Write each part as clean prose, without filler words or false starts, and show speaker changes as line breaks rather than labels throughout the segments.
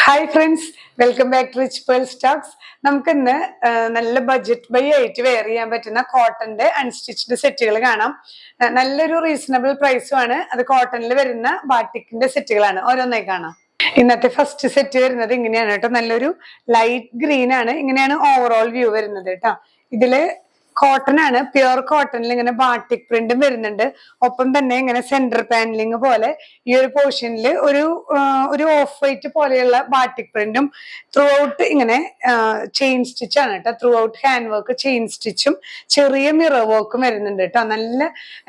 Hi friends, welcome back to Rich Pearl Stocks. നമുക്കിന്ന് നല്ല budget by ആയിട്ട് wear ചെയ്യാൻ പറ്റുന്ന കോട്ടന്റെ അൺസ്റ്റിച്ച്ഡ് സെറ്റുകൾ കാണാം. നല്ലൊരു റീസണബിൾ പ്രൈസുമാണ്. അത് കോട്ടണിൽ വരുന്ന ബാട്ടിക്കിന്റെ സെറ്റുകളാണ്. ഓരോന്നായി കാണാം. ഇന്നത്തെ ഫസ്റ്റ് സെറ്റ് വരുന്നത് ഇങ്ങനെയാണ് കേട്ടോ. നല്ലൊരു ലൈറ്റ് ഗ്രീൻ ആണ്. ഇങ്ങനെയാണ് ഓവറോൾ വ്യൂ വരുന്നത് കേട്ടോ. ഇതില് കോട്ടൺ ആണ്, പ്യുർ കോട്ടണിൽ ഇങ്ങനെ ബാട്ടിക് പ്രിന്റും വരുന്നുണ്ട്. ഒപ്പം തന്നെ ഇങ്ങനെ സെന്റർ പാനലിങ് പോലെ ഈ ഒരു പോർഷനിൽ ഒരു ഓഫ് വൈറ്റ് പോലെയുള്ള ബാട്ടിക് പ്രിന്റും ത്രൂ ഔട്ട് ഇങ്ങനെ ചെയിൻ സ്റ്റിച്ച് ആണ് കേട്ടോ. Throughout hand work chain സ്റ്റിച്ചും ചെറിയ മിറർ വർക്കും വരുന്നുണ്ട് കേട്ടോ.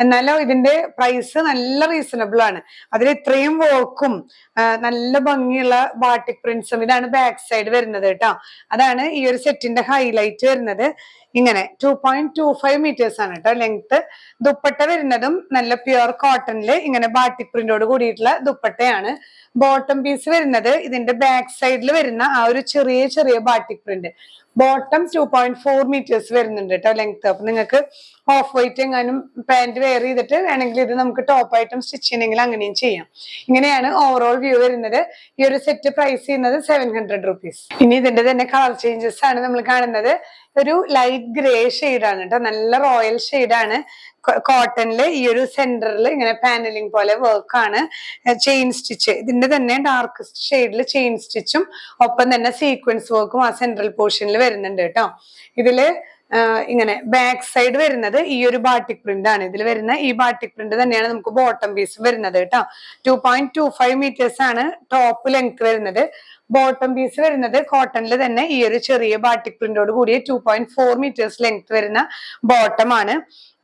എന്നാലും ഇതിന്റെ പ്രൈസ് നല്ല റീസണബിൾ ആണ്. അതിൽ ഇത്രയും വർക്കും നല്ല ഭംഗിയുള്ള ബാട്ടിക് പ്രിന്റ്സും. ഇതാണ് ബാക്ക് സൈഡ് വരുന്നത് കേട്ടോ. അതാണ് ഈ ഒരു സെറ്റിന്റെ ഹൈലൈറ്റ് വരുന്നത്. ഇങ്ങനെ 2.25 മീറ്റേഴ്സ് ആണ് കേട്ടോ ലെങ്ത്. ദുപ്പട്ട വരുന്നതും നല്ല പ്യുർ കോട്ടണില് ഇങ്ങനെ ബാട്ടിക് പ്രിന്റോട് കൂടിയിട്ടുള്ള ദുപ്പട്ടയാണ്. ബോട്ടം പീസ് വരുന്നത് ഇതിന്റെ ബാക്ക് സൈഡിൽ വരുന്ന ആ ഒരു ചെറിയ ബാട്ടിക് പ്രിന്റ്. ബോട്ടം 2.4 മീറ്റേഴ്സ് വരുന്നുണ്ട് കേട്ടോ ലെങ്ത്. അപ്പൊ നിങ്ങൾക്ക് ഓഫ് വൈറ്റ് എങ്ങാനും പാന്റ് വെയർ ചെയ്തിട്ട് വേണമെങ്കിൽ ഇത് നമുക്ക് ടോപ്പ് ഐറ്റം സ്റ്റിച്ച് ചെയ്യണമെങ്കിൽ അങ്ങനെയും ചെയ്യാം. ഇങ്ങനെയാണ് ഓവറോൾ വ്യൂ വരുന്നത്. ഈ ഒരു സെറ്റ് പ്രൈസ് ചെയ്യുന്നത് 700 റുപ്പീസ്. ഇനി ഇതിന്റെ തന്നെ കളർ ചേഞ്ചസ് ആണ് നമ്മൾ കാണുന്നത്. ഒരു ലൈറ്റ് ഗ്രേ ഷെയ്ഡാണ് കേട്ടോ. നല്ല റോയൽ ഷെയ്ഡാണ്. കോട്ടണില് ഈ ഒരു സെന്ററിൽ ഇങ്ങനെ പാനലിംഗ് പോലെ വർക്കാണ്. ചെയിൻ സ്റ്റിച്ച് ഇതിന്റെ തന്നെ ഡാർക്കസ്റ്റ് ഷെയ്ഡിൽ ചെയിൻ സ്റ്റിച്ചും ഒപ്പം തന്നെ സീക്വൻസ് വർക്കും ആ സെൻട്രൽ പോർഷനിൽ വരുന്നുണ്ട് കേട്ടോ. ഇതില് ഇങ്ങനെ ബാക്ക് സൈഡ് വരുന്നത് ഈ ഒരു ബാട്ടിക് പ്രിന്റ് ആണ്. ഇതിൽ വരുന്ന ഈ ബാട്ടിക് പ്രിന്റ് തന്നെയാണ് നമുക്ക് ബോട്ടം പീസ് വരുന്നത് കേട്ടോ. 2.25 മീറ്റേഴ്സ് ആണ് ടോപ്പ് ലെങ്ത് വരുന്നത്. ബോട്ടം പീസ് വരുന്നത് കോട്ടണിൽ തന്നെ ഈ ഒരു ചെറിയ ബാട്ടിക് പ്രിന്റോട് കൂടിയ 2.4 മീറ്റേഴ്സ് ലെങ്ത് വരുന്ന ബോട്ടം ആണ്.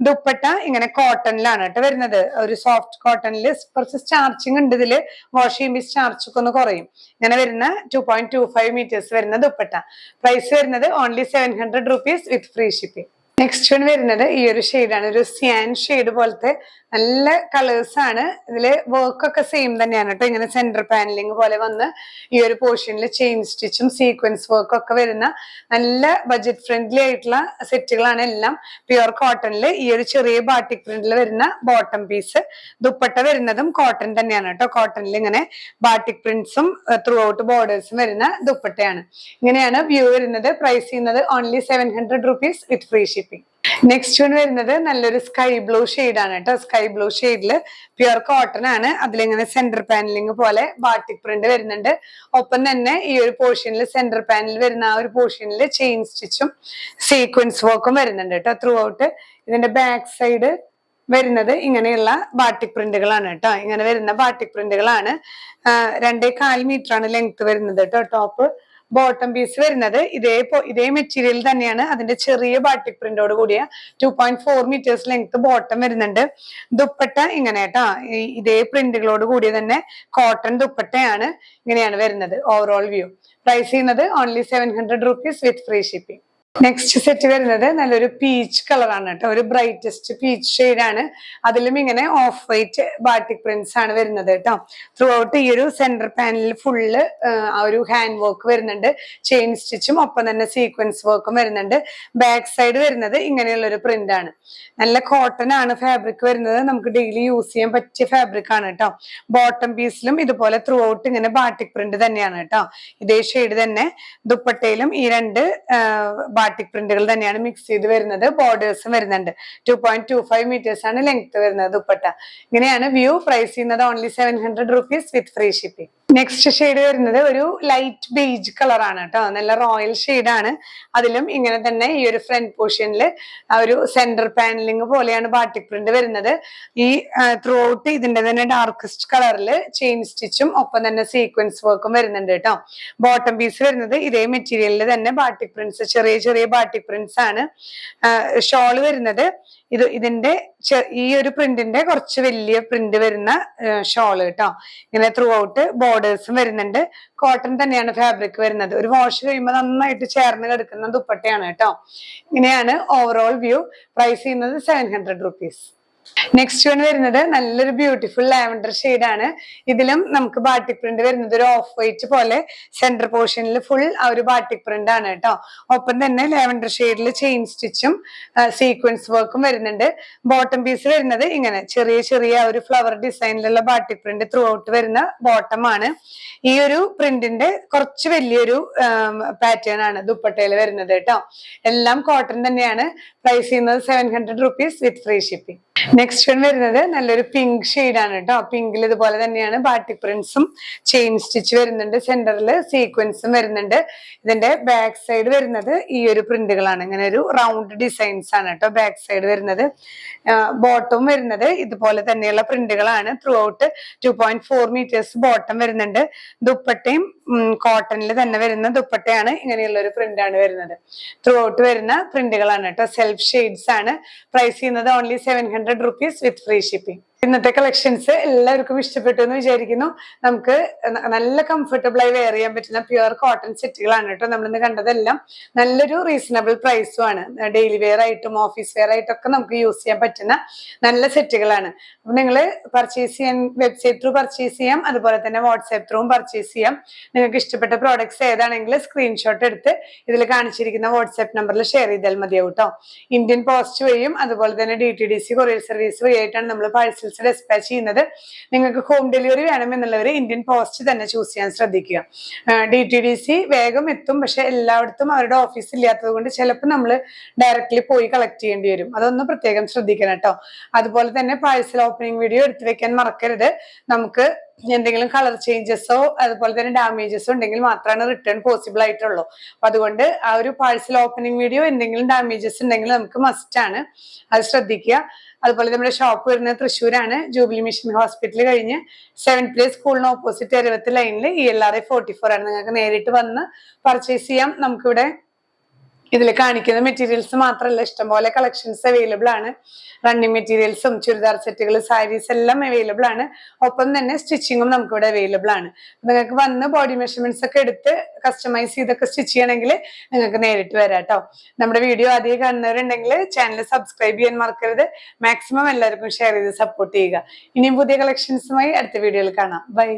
ദുപ്പട്ട ഇങ്ങനെ കോട്ടണിലാണ് കേട്ടോ വരുന്നത്. ഒരു സോഫ്റ്റ് കോട്ടണിൽ കുറച്ച് സ്റ്റാർച്ചിങ് ഉണ്ട്. ഇതില് വാഷ് ചെയ്യുമ്പോൾ സ്റ്റാർച്ച് ഒക്കെ ഒന്ന് കുറയും. ഇങ്ങനെ വരുന്ന 2.25 മീറ്റേഴ്സ് വരുന്ന ദുപ്പട്ട. പ്രൈസ് വരുന്നത് ഓൺലി 700 റുപ്പീസ് വിത്ത് ഫ്രീ ഷിപ്പിംഗ്. നെക്സ്റ്റ് വൺ വരുന്നത് ഈ ഒരു ഷെയ്ഡാണ്. ഒരു സിയാൻ ഷെയ്ഡ് പോലത്തെ നല്ല കളേഴ്സ് ആണ്. ഇതില് വർക്ക് ഒക്കെ സെയിം തന്നെയാണ് കേട്ടോ. ഇങ്ങനെ സെന്റർ പാനലിംഗ് പോലെ വന്ന് ഈ ഒരു പോർഷനിൽ ചെയിൻ സ്റ്റിച്ചും സീക്വൻസ് വർക്കും ഒക്കെ വരുന്ന നല്ല ബഡ്ജറ്റ് ഫ്രണ്ട്ലി ആയിട്ടുള്ള സെറ്റുകളാണ് എല്ലാം. പ്യുർ കോട്ടണിൽ ഈ ഒരു ചെറിയ ബാട്ടിക് പ്രിന്റിൽ വരുന്ന ബോട്ടം പീസ്. ദുപ്പട്ട വരുന്നതും കോട്ടൺ തന്നെയാണ് കേട്ടോ. കോട്ടണിൽ ഇങ്ങനെ ബാട്ടിക് പ്രിന്റ്സും ത്രൂ ഔട്ട് ബോർഡേഴ്സും വരുന്ന ദുപ്പട്ടയാണ്. ഇങ്ങനെയാണ് വ്യൂ വരുന്നത്. പ്രൈസ് ചെയ്യുന്നത് ഓൺലി 700 റുപ്പീസ് വിത്ത് ഫ്രീ ഷിപ്പിംഗ്. നെക്സ്റ്റ് വൺ വരുന്നത് നല്ലൊരു സ്കൈ ബ്ലൂ ഷെയ്ഡാണ് കേട്ടോ. സ്കൈ ബ്ലൂ ഷെയ്ഡില് പ്യുർ കോട്ടൺ ആണ്. അതിലിങ്ങനെ സെന്റർ പാനലിംഗ് പോലെ ബാട്ടിക് പ്രിന്റ് വരുന്നുണ്ട്. ഒപ്പം തന്നെ ഈ ഒരു പോർഷനിൽ സെന്റർ പാനൽ വരുന്ന ആ ഒരു പോർഷനിൽ ചെയിൻ സ്റ്റിച്ചും സീക്വൻസ് വർക്കും വരുന്നുണ്ട് കേട്ടോ ത്രൂ ഔട്ട്. ഇതിന്റെ ബാക്ക് സൈഡ് വരുന്നത് ഇങ്ങനെയുള്ള ബാട്ടിക് പ്രിന്റുകളാണ് കേട്ടോ. ഇങ്ങനെ വരുന്ന ബാട്ടിക് പ്രിന്റുകളാണ്. 2.25 മീറ്റർ ആണ് ലെങ്ത് വരുന്നത് കേട്ടോ. ടോപ്പ് ബോട്ടം പീസ് വരുന്നത് ഇതേ മെറ്റീരിയൽ തന്നെയാണ്. അതിന്റെ ചെറിയ ബാട്ടിക് പ്രിന്റോട് കൂടിയ 2.4 മീറ്റേഴ്സ് ലെങ്ത് ബോട്ടം വരുന്നുണ്ട്. ദുപ്പട്ട ഇങ്ങനെ കേട്ടോ. ഇതേ പ്രിന്റുകളോട് കൂടിയ തന്നെ കോട്ടൺ ദുപ്പട്ടയാണ്. ഇങ്ങനെയാണ് വരുന്നത് ഓവറോൾ വ്യൂ. പ്രൈസ് ചെയ്യുന്നത് ഓൺലി 700 റുപ്പീസ് വിത്ത് ഫ്രീ ഷിപ്പിംഗ്. നെക്സ്റ്റ് സെറ്റ് വരുന്നത് നല്ലൊരു പീച്ച് കളറാണ് കേട്ടോ. ഒരു ബ്രൈറ്റസ്റ്റ് പീച്ച് ഷെയ്ഡാണ്. അതിലും ഇങ്ങനെ ഓഫ് വൈറ്റ് ബാട്ടിക് പ്രിന്റ്സ് ആണ് വരുന്നത് കേട്ടോ. ത്രൂ ഔട്ട് ഈ ഒരു സെന്റർ പാനലിൽ ഫുള്ള് ആ ഒരു ഹാൻഡ് വർക്ക് വരുന്നുണ്ട്. ചെയിൻ സ്റ്റിച്ചും ഒപ്പം തന്നെ സീക്വൻസ് വർക്കും വരുന്നുണ്ട്. ബാക്ക് സൈഡ് വരുന്നത് ഇങ്ങനെയുള്ള ഒരു പ്രിന്റ് ആണ്. നല്ല കോട്ടൺ ആണ് ഫാബ്രിക് വരുന്നത്. നമുക്ക് ഡെയിലി യൂസ് ചെയ്യാൻ പറ്റിയ ഫാബ്രിക് ആണ് കേട്ടോ. ബോട്ടം പീസിലും ഇതുപോലെ ത്രൂ ഔട്ട് ഇങ്ങനെ ബാട്ടിക് പ്രിന്റ് തന്നെയാണ് കേട്ടോ. ഇതേ ഷെയ്ഡ് തന്നെ ദുപ്പട്ടയിലും ഈ രണ്ട് ബാട്ടിക് പ്രിന്റുകൾ തന്നെയാണ് മിക്സ് ചെയ്ത് വരുന്നത്. ബോർഡേഴ്സും വരുന്നുണ്ട്. 2.25 മീറ്റേഴ്സ് ആണ് ലെങ്ത് വരുന്നത് ദുപ്പട്ട. ഇങ്ങനെയാണ് വ്യൂ. പ്രൈസ് ചെയ്യുന്നത് ഓൺലി 700 റുപ്പീസ് വിത്ത് ഫ്രീ ഷിപ്പിംഗ്. നെക്സ്റ്റ് ഷെയ്ഡ് വരുന്നത് ഒരു ലൈറ്റ് ബേജ് കളർ ആണ് കേട്ടോ. നല്ല റോയൽ ഷെയ്ഡാണ്. അതിലും ഇങ്ങനെ തന്നെ ഈ ഒരു ഫ്രണ്ട് പോർഷനിൽ ആ ഒരു സെന്റർ പാനലിംഗ് പോലെയാണ് ബാട്ടിക് പ്രിന്റ് വരുന്നത്. ഈ ത്രൂ ഔട്ട് ഇതിന്റെ തന്നെ ഡാർക്കസ്റ്റ് കളറിൽ ചെയിൻ സ്റ്റിച്ചും ഒപ്പം തന്നെ സീക്വൻസ് വർക്കും വരുന്നുണ്ട് കേട്ടോ. ബോട്ടം പീസ് വരുന്നത് ഇതേ മെറ്റീരിയലിൽ തന്നെ ബാട്ടിക് പ്രിന്റ്സ് ചെറിയ ബാട്ടിക് പ്രിന്റ്സ് ആണ്. ഷോള് വരുന്നത് ഇതിന്റെ ഈ ഒരു പ്രിന്റിന്റെ കുറച്ച് വലിയ പ്രിന്റ് വരുന്ന ഷോള് കേട്ടോ. ഇങ്ങനെ ത്രൂ ഔട്ട് ബോർഡേഴ്സും വരുന്നുണ്ട്. കോട്ടൺ തന്നെയാണ് ഫാബ്രിക് വരുന്നത്. ഒരു വാഷ് കഴിയുമ്പോൾ നന്നായിട്ട് ചേർന്ന് കിടക്കുന്ന ദുപ്പട്ടയാണ് കേട്ടോ. ഇങ്ങനെയാണ് ഓവറോൾ വ്യൂ. പ്രൈസ് ചെയ്യുന്നത് 700 റുപ്പീസ്. നെക്സ്റ്റ് വൺ വരുന്നത് നല്ലൊരു ബ്യൂട്ടിഫുൾ ലാവൻഡർ ആണ്. ഇതിലും നമുക്ക് ബാട്ടിക് പ്രിന്റ് വരുന്നത് ഒരു ഓഫ് വൈറ്റ് പോലെ സെന്റർ പോർഷനിൽ ഫുൾ ആ ഒരു ബാട്ടിക് പ്രിന്റ് ആണ് കേട്ടോ. ഒപ്പം തന്നെ ലാവൻഡർ ഷെയ്ഡിൽ ചെയിൻ സ്റ്റിച്ചും സീക്വൻസ് വർക്കും വരുന്നുണ്ട്. ബോട്ടം പീസ് വരുന്നത് ഇങ്ങനെ ചെറിയ ചെറിയ ഒരു ഫ്ലവർ ഡിസൈനിലുള്ള ബാട്ടിക് പ്രിന്റ് ത്രൂ ഔട്ട് വരുന്ന ബോട്ടം ആണ്. ഈ ഒരു പ്രിന്റിന്റെ കുറച്ച് വലിയൊരു പാറ്റേൺ ആണ് ദുപ്പട്ടയിൽ വരുന്നത് കേട്ടോ. എല്ലാം കോട്ടൺ തന്നെയാണ്. പ്രൈസ് ചെയ്യുന്നത് 700 rupees വിത്ത് ഫ്രീ ഷിപ്പിംഗ്. നെക്സ്റ്റ് വൺ വരുന്നത് നല്ലൊരു പിങ്ക് ആണ് കേട്ടോ. പിങ്കിൽ ഇതുപോലെ തന്നെയാണ് ബാട്ടിക് പ്രിന്റ്സും ചെയിൻ സ്റ്റിച്ച് വരുന്നുണ്ട്. സെന്ററിൽ സീക്വൻസും വരുന്നുണ്ട്. ഇതിന്റെ ബാക്ക് സൈഡ് വരുന്നത് ഈ ഒരു പ്രിന്റുകളാണ്. ഇങ്ങനെ ഒരു റൗണ്ട് ഡിസൈൻസ് ആണ് കേട്ടോ ബാക്ക് സൈഡ് വരുന്നത്. ബോട്ടം വരുന്നത് ഇതുപോലെ തന്നെയുള്ള പ്രിന്റുകളാണ്. ത്രൂ ഔട്ട് 2.4 meters ബോട്ടം വരുന്നുണ്ട്. ദുപ്പട്ടയും കോട്ടണിൽ തന്നെ വരുന്ന ദുപ്പട്ടയാണ്. ഇങ്ങനെയുള്ള ഒരു പ്രിന്റ് ആണ് വരുന്നത്. ത്രൂ ഔട്ട് വരുന്ന പ്രിന്റുകളാണ് കേട്ടോ. സെൽഫ് ഷെയ്ഡ്സ് ആണ്. പ്രൈസ് ചെയ്യുന്നത് ഓൺലി 700 rupees വിത്ത് ഫ്രീ ഷിപ്പിംഗ്. ഇന്നത്തെ കളക്ഷൻസ് എല്ലാവർക്കും ഇഷ്ടപ്പെട്ടു എന്ന് വിചാരിക്കുന്നു. നമുക്ക് നല്ല കംഫർട്ടബിൾ ആയി വെയർ ചെയ്യാൻ പറ്റുന്ന പ്യുവർ കോട്ടൺ സെറ്റുകളാണ് കേട്ടോ നമ്മളിന്ന് കണ്ടതെല്ലാം. നല്ലൊരു റീസണബിൾ പ്രൈസും ആണ്. ഡെയിലി വെയർ ആയിട്ടും ഓഫീസ് വെയർ ആയിട്ടും ഒക്കെ നമുക്ക് യൂസ് ചെയ്യാൻ പറ്റുന്ന നല്ല സെറ്റുകളാണ്. അപ്പൊ നിങ്ങൾ പർച്ചേസ് ചെയ്യാൻ വെബ്സൈറ്റ് ത്രൂ പർച്ചേസ് ചെയ്യാം, അതുപോലെ തന്നെ വാട്സ്ആപ്പ് ത്രൂവും പർച്ചേസ് ചെയ്യാം. നിങ്ങൾക്ക് ഇഷ്ടപ്പെട്ട പ്രോഡക്ട്സ് ഏതാണെങ്കിൽ സ്ക്രീൻഷോട്ട് എടുത്ത് ഇതിൽ കാണിച്ചിരിക്കുന്ന വാട്സ്ആപ്പ് നമ്പറിൽ ഷെയർ ചെയ്താൽ മതിയാവും കേട്ടോ. ഇന്ത്യൻ പോസ്റ്റ് വഴിയും അതുപോലെ തന്നെ DTDC കൊറിയർ സർവീസ് വഴിയായിട്ടാണ് നമ്മൾ പാഴ്സൽ ഡിസ്പാച്ച് ചെയ്യുന്നത്. നിങ്ങൾക്ക് ഹോം ഡെലിവറി വേണമെന്നുള്ളവർ ഇന്ത്യൻ പോസ്റ്റ് തന്നെ ചൂസ് ചെയ്യാൻ ശ്രദ്ധിക്കുക. DTDC വേഗം എത്തും, പക്ഷെ എല്ലായിടത്തും അവരുടെ ഓഫീസ് ഇല്ലാത്തത് കൊണ്ട് ചിലപ്പോൾ നമ്മൾ ഡയറക്റ്റ്ലി പോയി കളക്ട് ചെയ്യേണ്ടി വരും. അതൊന്ന് പ്രത്യേകം ശ്രദ്ധിക്കണം കേട്ടോ. അതുപോലെ തന്നെ പാഴ്സൽ ഓപ്പണിംഗ് വീഡിയോ എടുത്തു വെക്കാൻ മറക്കരുത്. നമുക്ക് എന്തെങ്കിലും കളർ ചേഞ്ചസോ അതുപോലെ തന്നെ ഡാമേജസോ ഉണ്ടെങ്കിൽ മാത്രമാണ് റിട്ടേൺ പോസിബിൾ ആയിട്ടുള്ളൂ. അപ്പൊ അതുകൊണ്ട് ആ ഒരു പാഴ്സൽ ഓപ്പണിംഗ് വീഡിയോ എന്തെങ്കിലും ഡാമേജസ് ഉണ്ടെങ്കിൽ നമുക്ക് മസ്റ്റ് ആണ്, അത് ശ്രദ്ധിക്കുക. അതുപോലെ നമ്മുടെ ഷോപ്പ് വരുന്നത് തൃശ്ശൂരാണ്. ജൂബിലി മിഷൻ ഹോസ്പിറ്റൽ കഴിഞ്ഞ് 7th Place സ്കൂളിന് ഓപ്പോസിറ്റ് 60 ലൈനിൽ ELRA 44 ആണ്. നിങ്ങൾക്ക് നേരിട്ട് വന്ന് പർച്ചേസ് ചെയ്യാം. നമുക്കിവിടെ ഇതിൽ കാണിക്കുന്ന മെറ്റീരിയൽസ് മാത്രമല്ല, ഇഷ്ടംപോലെ കളക്ഷൻസ് അവൈലബിൾ ആണ്. റണ്ണിങ് മെറ്റീരിയൽസും ചുരിദാർ സെറ്റുകൾ, സാരീസ് എല്ലാം അവൈലബിൾ ആണ്. ഒപ്പം തന്നെ സ്റ്റിച്ചിങ്ങും നമുക്കിവിടെ അവൈലബിൾ ആണ്. നിങ്ങൾക്ക് വന്ന് ബോഡി മെഷർമെന്റ്സ് ഒക്കെ എടുത്ത് കസ്റ്റമൈസ് ചെയ്തൊക്കെ സ്റ്റിച്ച് ചെയ്യണമെങ്കിൽ നിങ്ങൾക്ക് നേരിട്ട് വരാം കേട്ടോ. നമ്മുടെ വീഡിയോ ആദ്യം കാണുന്നവരുണ്ടെങ്കിൽ ചാനൽ സബ്സ്ക്രൈബ് ചെയ്യാൻ മറക്കരുത്. മാക്സിമം എല്ലാവർക്കും ഷെയർ ചെയ്ത് സപ്പോർട്ട് ചെയ്യുക. ഇനിയും പുതിയ കളക്ഷൻസുമായി അടുത്ത വീഡിയോയിൽ കാണാം. ബൈ.